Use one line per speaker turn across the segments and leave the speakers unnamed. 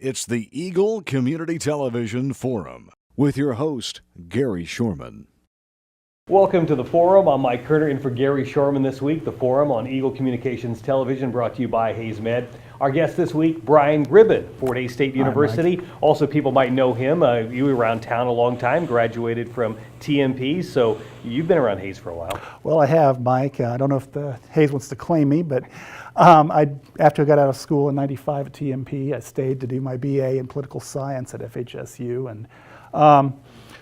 It's the Eagle Community Television Forum with your host, Gary Shorman.
Welcome to the Forum. I'm Mike Kerner in for Gary Shorman this week. The Forum on Eagle Communications Television brought to you by Hayes Med. Our guest this week, Brian Gribben, Fort Hays State University. Also, people might know him. You were around town a long time, graduated from TMP, so you've been around Hayes for a while.
Well, I have, Mike. I don't know if the Hayes wants to claim me, but after I got out of school in '95 at TMP, I stayed to do my BA in political science at FHSU. And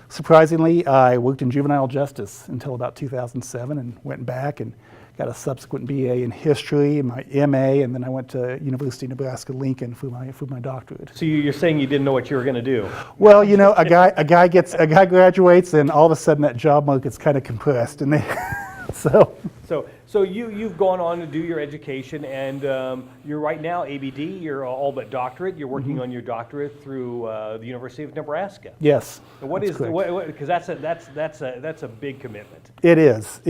surprisingly, I worked in juvenile justice until about 2007 and went back and got a subsequent BA in history, my MA, and then I went to University of Nebraska-Lincoln for my doctorate.
So you're saying you didn't know what you were going to do?
Well, you know, a guy graduates, and all of a sudden that job market's kind of compressed, and
So you've gone on to do your education, and you're right now ABD. You're all but doctorate. You're working on your doctorate through the University of Nebraska.
Yes.
And what is because that's a big commitment.
It is.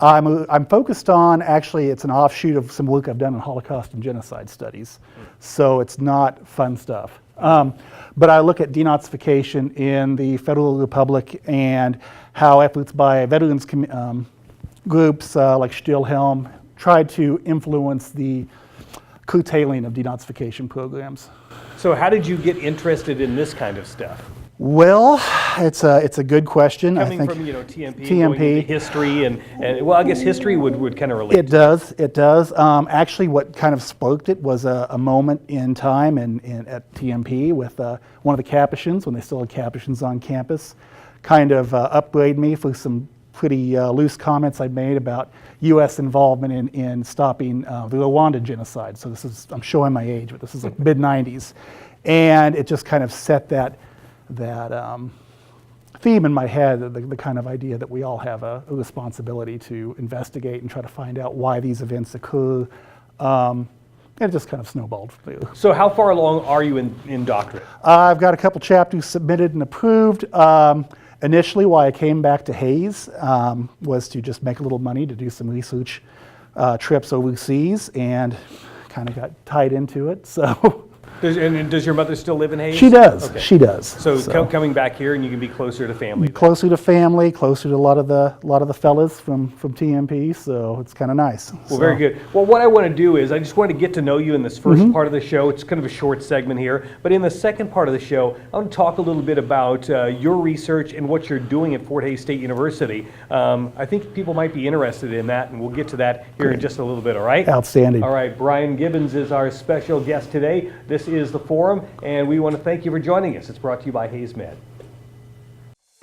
I'm focused on, actually, it's an offshoot of some work I've done in Holocaust and genocide studies. So it's not fun stuff. But I look at denazification in the Federal Republic and how efforts by veterans groups like Stilhelm tried to influence the curtailing of denazification programs.
So how did you get interested in this kind of stuff?
Well, it's a good question.
Coming from TMP, going into history and well, I guess history would kind of relate.
It does. Actually, what kind of sparked it was a moment in time at TMP with one of the Capuchins, when they still had Capuchins on campus, kind of upbraided me for some pretty loose comments I'd made about U.S. involvement in stopping the Rwanda genocide. So this is, I'm showing my age, but this is like mid-90s, and it just kind of set that theme in my head, the kind of idea that we all have a responsibility to investigate and try to find out why these events occur. And it just kind of snowballed from there.
So how far along are you in doctorate?
I've got a couple chapters submitted and approved. Initially, why I came back to Hayes was to just make a little money to do some research trips overseas, and kind of got tied into it. So.
Does your mother still live in Hayes?
She does.
Okay.
She does.
So coming back here, and you can be closer to family.
Closer to family, closer to a lot of the fellas from TMP. So it's kind of nice.
Well, very good. Well, what I want to do is I just want to get to know you in this first part of the show. It's kind of a short segment here, but in the second part of the show, I want to talk a little bit about your research and what you're doing at Fort Hays State University. I think people might be interested in that, and we'll get to that here in just a little bit. All right?
Outstanding.
All right. Brian Gibbons is our special guest today. This is the Forum, and we want to thank you for joining us. It's brought to you by Hayes Med.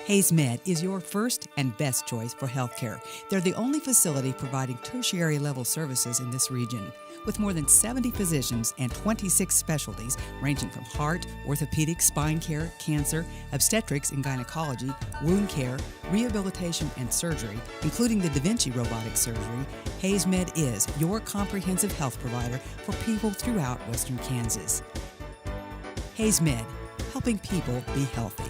Hayes Med is your first and best choice for healthcare. They're the only facility providing tertiary level services in this region. With more than 70 physicians and 26 specialties ranging from heart, orthopedic, spine care, cancer, obstetrics and gynecology, wound care, rehabilitation and surgery, including the Da Vinci robotic surgery, Hayes Med is your comprehensive health provider for people throughout Western Kansas. Hayes Med, helping people be healthy.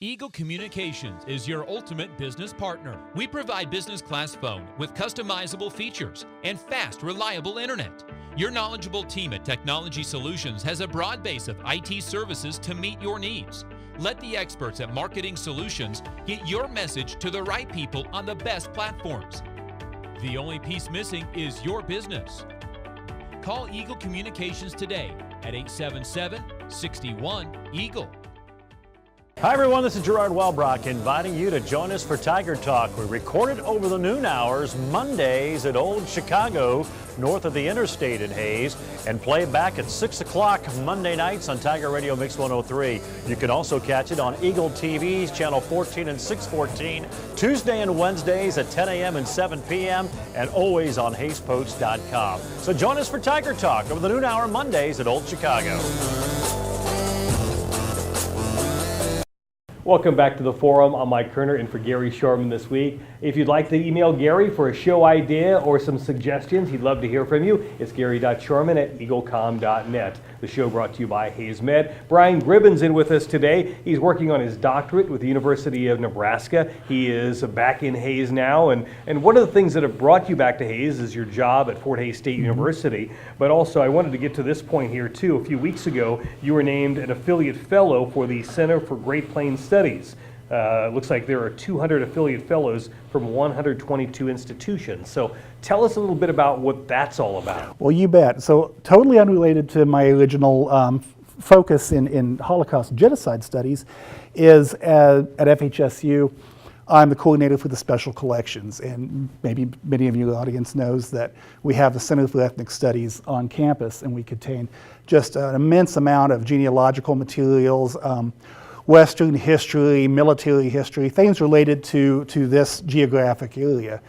Eagle Communications is your ultimate business partner. We provide business class phone with customizable features and fast, reliable internet. Your knowledgeable team at Technology Solutions has a broad base of IT services to meet your needs. Let the experts at Marketing Solutions get your message to the right people on the best platforms. The only piece missing is your business. Call Eagle Communications today at 877-61-EAGLE.
Hi everyone, this is Gerard Welbrock inviting you to join us for Tiger Talk. We record it over the noon hours, Mondays at Old Chicago, north of the interstate in Hayes, and play back at 6 o'clock Monday nights on Tiger Radio Mix 103. You can also catch it on Eagle TV's channel 14 and 614, Tuesday and Wednesdays at 10 a.m. and 7 p.m., and always on HayesPost.com. So join us for Tiger Talk over the noon hour Mondays at Old Chicago.
Welcome back to the Forum. I'm Mike Kerner in for Gary Shorman this week. If you'd like to email Gary for a show idea or some suggestions, he'd love to hear from you. It's gary.shorman@eaglecom.net. The show brought to you by Hayes Med. Brian Gribben's in with us today. He's working on his doctorate with the University of Nebraska. He is back in Hayes now, and one of the things that have brought you back to Hayes is your job at Fort Hays State University. But also, I wanted to get to this point here too. A few weeks ago, you were named an affiliate fellow for the Center for Great Plains Studies. It looks like there are 200 affiliate fellows from 122 institutions. So tell us a little bit about what that's all about.
Well, you bet. So totally unrelated to my original focus in Holocaust and genocide studies is at FHSU, I'm the coordinator for the special collections, and maybe many of you in the audience knows that we have the Center for Ethnic Studies on campus, and we contain just an immense amount of genealogical materials, Western history, military history, things related to this geographic area.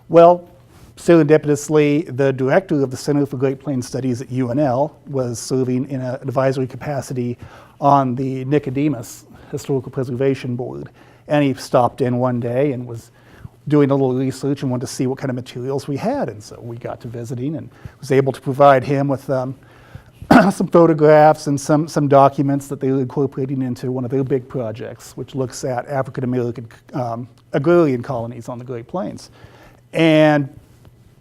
Well, serendipitously, the director of the Center for Great Plains Studies at UNL was serving in an advisory capacity on the Nicodemus Historical Preservation Board. And he stopped in one day and was doing a little research and wanted to see what kind of materials we had. And so we got to visiting and was able to provide him with some photographs and some documents that they were incorporating into one of their big projects, which looks at African American agrarian colonies on the Great Plains. And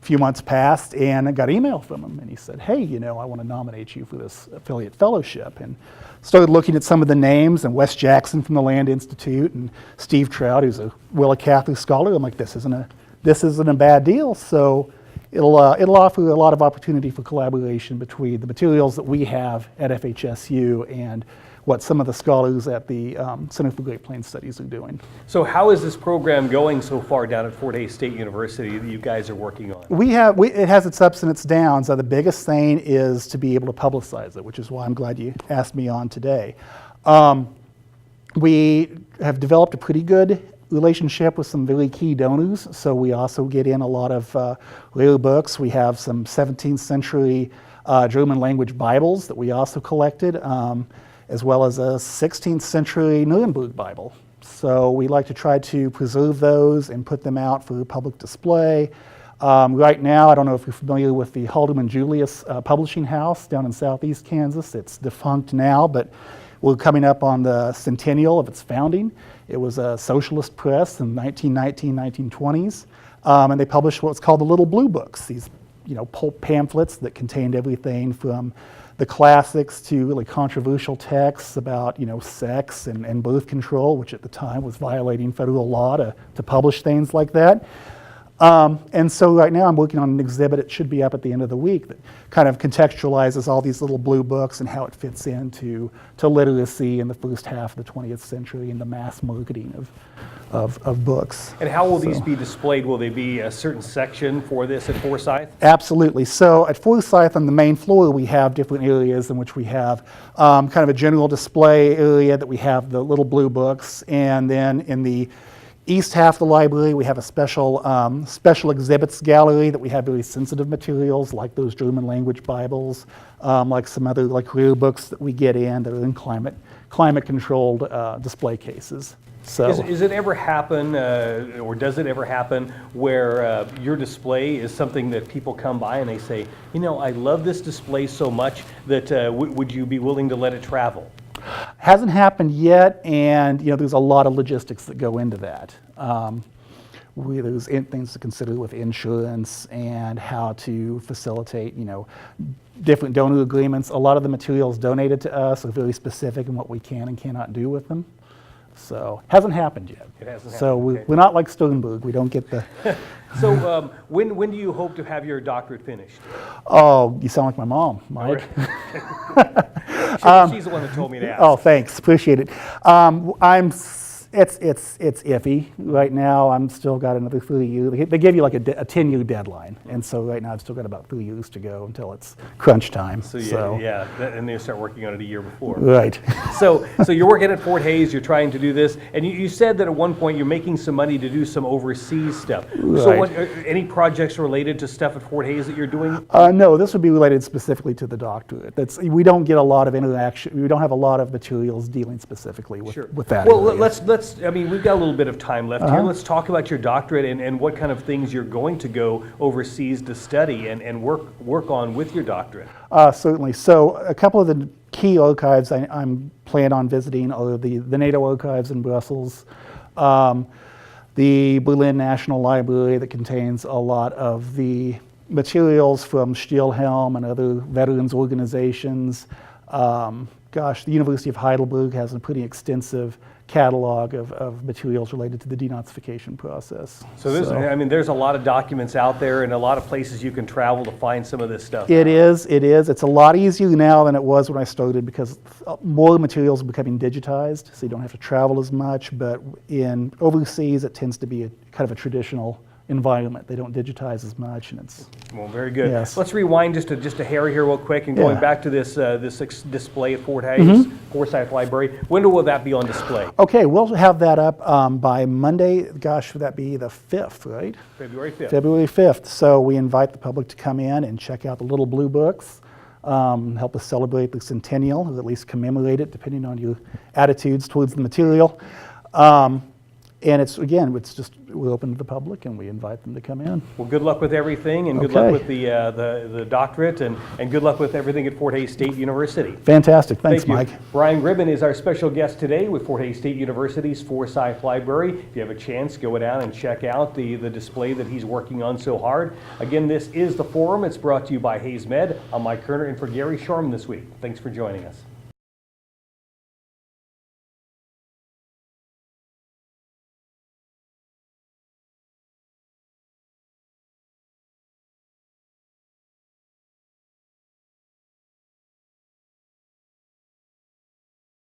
a few months passed, and I got an email from him, and he said, hey, I want to nominate you for this affiliate fellowship. And started looking at some of the names, and Wes Jackson from the Land Institute, and Steve Trout, who's a Willa Catholic scholar. I'm like, this isn't a bad deal. So it'll offer a lot of opportunity for collaboration between the materials that we have at FHSU and what some of the scholars at the Center for Great Plains Studies are doing.
So how is this program going so far down at Fort Hays State University that you guys are working on?
It has its ups and its downs. The biggest thing is to be able to publicize it, which is why I'm glad you asked me on today. We have developed a pretty good relationship with some very key donors, so we also get in a lot of rare books. We have some 17th century German language Bibles that we also collected, as well as a 16th century Nuremberg Bible. So we like to try to preserve those and put them out for public display. Right now, I don't know if you're familiar with the Haldeman Julius Publishing House down in southeast Kansas. It's defunct now, but we're coming up on the centennial of its founding. It was a socialist press in 1919, 1920s, and they published what's called the Little Blue Books, these pulp pamphlets that contained everything from the classics to really controversial texts about sex and birth control, which at the time was violating federal law to publish things like that. And so right now I'm working on an exhibit, it should be up at the end of the week, that kind of contextualizes all these little blue books and how it fits into literacy in the first half of the 20th century and the mass marketing of books.
And how will these be displayed? Will they be a certain section for this at Forsyth?
Absolutely. So at Forsyth on the main floor we have different areas in which we have kind of a general display area that we have the little blue books, and then in the east half of the library, we have a special exhibits gallery that we have very sensitive materials like those German language Bibles, like some other rare books that we get in that are in climate controlled display cases. So
is it ever happen, or does it ever happen, where your display is something that people come by and they say, I love this display so much that would you be willing to let it travel?
Hasn't happened yet, and there's a lot of logistics that go into that. There's things to consider with insurance and how to facilitate, different donor agreements. A lot of the materials donated to us are very specific in what we can and cannot do with them. So hasn't happened yet.
It hasn't happened.
So
Okay.
we're not like Sternberg. We don't get the.
So when do you hope to have your doctorate finished?
Oh, you sound like my mom, Mike.
She's the one that told me to ask.
Oh, thanks. Appreciate it. It's iffy. Right now, I'm still got another 3 years. They give you like a 10-year deadline, and so right now I've still got about 3 years to go until it's crunch time.
So yeah, and they start working on it a year before.
Right.
So you're working at Fort Hays, you're trying to do this, and you said that at one point you're making some money to do some overseas stuff. So
Right.
any projects related to stuff at Fort Hays that you're doing?
No, this would be related specifically to the doctorate. We don't get a lot of interaction. We don't have a lot of materials dealing specifically with that.
Well,
area.
let's. I mean, we've got a little bit of time left here. Let's talk about your doctorate and what kind of things you're going to go overseas to study and work on with your doctorate.
Certainly. So a couple of the key archives I'm planning on visiting are the NATO archives in Brussels, the Berlin National Library that contains a lot of the materials from Stilhelm and other veterans organizations. The University of Heidelberg has a pretty extensive catalog of materials related to the denazification process.
So there's a lot of documents out there and a lot of places you can travel to find some of this stuff.
It is. It's a lot easier now than it was when I started because more materials are becoming digitized, so you don't have to travel as much, but in overseas it tends to be kind of a traditional environment. They don't digitize as much, and it's
well, very good.
Yes.
Let's rewind just a hair here real quick and going back to this display at Fort Hays, Forsyth Library. When will that be on display?
Okay, we'll have that up by Monday. Gosh, would that be the 5th, right?
February 5th.
February 5th. So we invite the public to come in and check out the little blue books, help us celebrate the centennial, or at least commemorate it, depending on your attitudes towards the material. And we're open to the public, and we invite them to come in.
Well, good luck with everything, and good luck with the doctorate, and good luck with everything at Fort Hays State University.
Fantastic. Thanks,
Thank you.
Mike.
Brian Gribben is our special guest today with Fort Hays State University's Forsyth Library. If you have a chance, go down and check out the display that he's working on so hard. Again, this is The Forum. It's brought to you by Hayes Med. I'm Mike Kerner, and for Gary Shorman this week. Thanks for joining us.